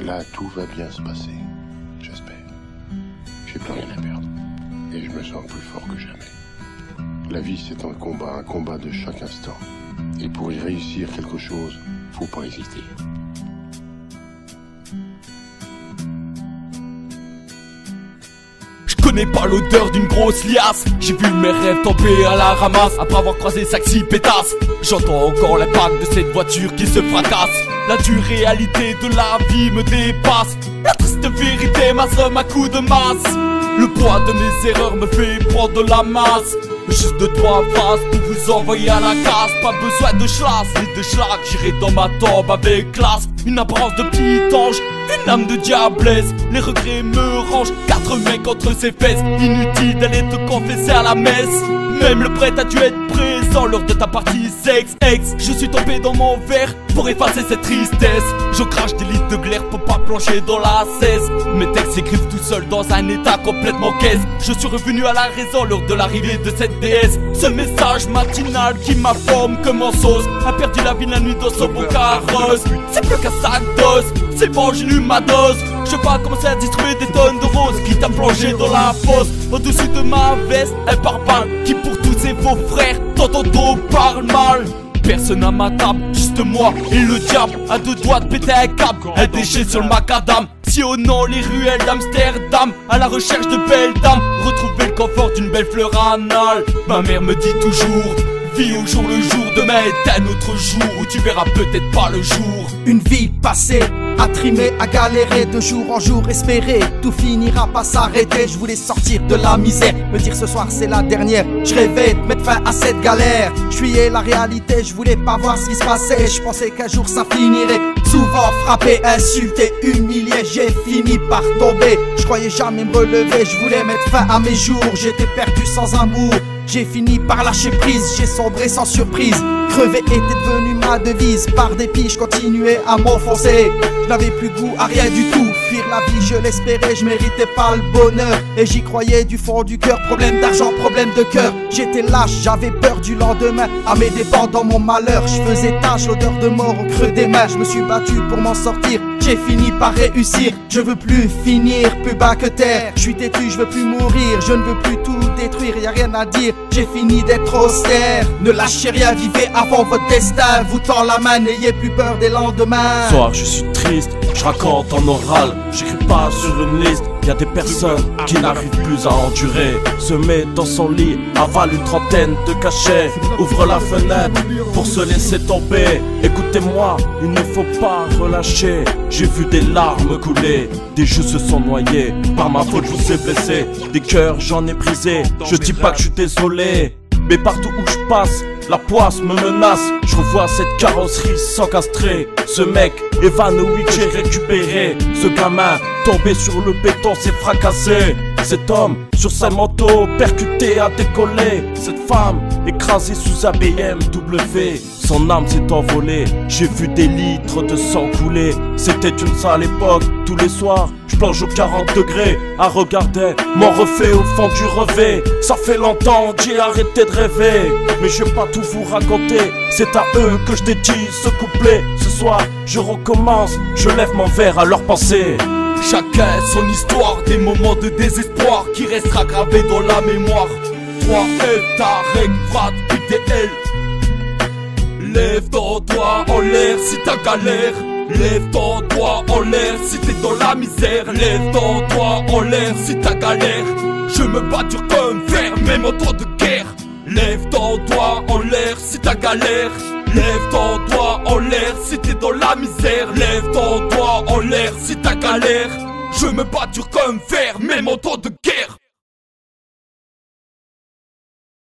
Là, tout va bien se passer. J'espère. J'ai plus rien à perdre. Et je me sens plus fort que jamais. La vie, c'est un combat de chaque instant. Et pour y réussir quelque chose, faut pas hésiter. Je connais pas l'odeur d'une grosse liasse. J'ai vu mes rêves tomber à la ramasse après avoir croisé Saxi pétasse. J'entends encore l'impact de cette voiture qui se fracasse. La dure réalité de la vie me dépasse. La triste vérité m'assomme à coups de masse. Le poids de mes erreurs me fait prendre de la masse. Juste de 3 phrases pour vous envoyer à la casse. Pas besoin de chlasse ni de schlag. J'irai dans ma tombe avec classe. Une apparence de petit ange, une âme de diablesse. Les regrets me rangent, 4 mecs entre ses fesses. Inutile d'aller te confesser à la messe. Même le prêtre a dû être présent lors de ta partie sexe-ex. Je suis tombé dans mon verre pour effacer cette tristesse. Je crache des litres de glaire pour pas plonger dans la cesse. Mes textes s'écrivent tout seul dans un état complètement caisse. Je suis revenu à la raison lors de l'arrivée de cette déesse. Ce message matinal qui m'afforme comme en sauce a perdu la vie la nuit dans son beau carrosse. C'est plus qu'un sac d'os, c'est bon j'ai eu ma dose. Je vais pas commencer à distribuer des tonnes de roses qui t'a plongé dans la fosse. Au-dessus de ma veste, un pare-balles qui pour tous ses faux frères dans ton dos parle mal. Personne à ma table, juste moi et le diable. À 2 doigts de péter un câble, un déchet sur le macadam. Sillonnant les ruelles d'Amsterdam, à la recherche de belles dames. Retrouver le confort d'une belle fleur anale. Ma mère me dit toujours, vis au jour le jour, demain est un autre jour où tu verras peut-être pas le jour. Une vie passée, à trimer, à galérer, de jour en jour espérer. Tout finira pas s'arrêter, je voulais sortir de la misère. Me dire ce soir c'est la dernière, je rêvais de mettre fin à cette galère. Je fuyais la réalité, je voulais pas voir ce qui se passait. Je pensais qu'un jour ça finirait. Souvent frappé, insulté, humilié, j'ai fini par tomber. Je croyais jamais me relever, je voulais mettre fin à mes jours. J'étais perdu sans amour, j'ai fini par lâcher prise, j'ai sombré sans surprise. Crever était devenu ma devise, par dépit je continuais à m'enfoncer. Je n'avais plus goût à rien du tout, fuir la vie je l'espérais, je méritais pas le bonheur. Et j'y croyais du fond du cœur, problème d'argent, problème de cœur. J'étais lâche, j'avais peur du lendemain, à mes dépens dans mon malheur. Je faisais tache, l'odeur de mort au creux des mains. Je me suis battu pour m'en sortir, j'ai fini par réussir. Je veux plus finir, plus bas que terre. Je suis têtu, je veux plus mourir, je ne veux plus tout détruire, y a rien à dire, j'ai fini d'être austère. Ne lâchez rien, vivez avant votre destin. Vous tend la main, n'ayez plus peur des lendemains. Soir je suis triste, je raconte en oral. J'écris pas sur une liste, y a des personnes qui n'arrivent plus à endurer. Se met dans son lit, avale une trentaine de cachets. Ouvre la fenêtre pour se laisser tomber. Écoutez-moi, il ne faut pas relâcher. J'ai vu des larmes couler, des jeux se sont noyés. Par ma faute je vous ai blessé, des cœurs j'en ai brisé. Je dis pas que je suis désolé, mais partout où je passe, la poisse me menace. Je revois cette carrosserie s'encastrer. Ce mec évanoui que j'ai récupéré. Ce gamin tombé sur le béton s'est fracassé. Cet homme sur ses manteaux percuté a décollé. Cette femme écrasée sous un BMW. Son âme s'est envolée. J'ai vu des litres de sang couler. C'était une sale époque. Tous les soirs je plonge aux 40 degrés à regarder mon reflet au fond du revêt. Ça fait longtemps que j'ai arrêté de rêver, mais je vais pas tout vous raconter. C'est à eux que je dédie ce couplet. Ce soir je recommence, je lève mon verre à leur pensée. Chacun son histoire, des moments de désespoir qui restera gravé dans la mémoire. 3F, Tarek, Frat, UTL. Lève ton doigt en l'air si t'as galère. Lève ton doigt en l'air si t'es dans la misère. Lève ton doigt en l'air si t'as galère. Je me bats dur comme fer, même en temps de guerre. Lève ton doigt en l'air si t'as galère. Lève ton doigt en l'air si t'es dans la misère. Lève ton doigt en l'air si t'as galère. Je me bats dur comme fer, même en temps de guerre.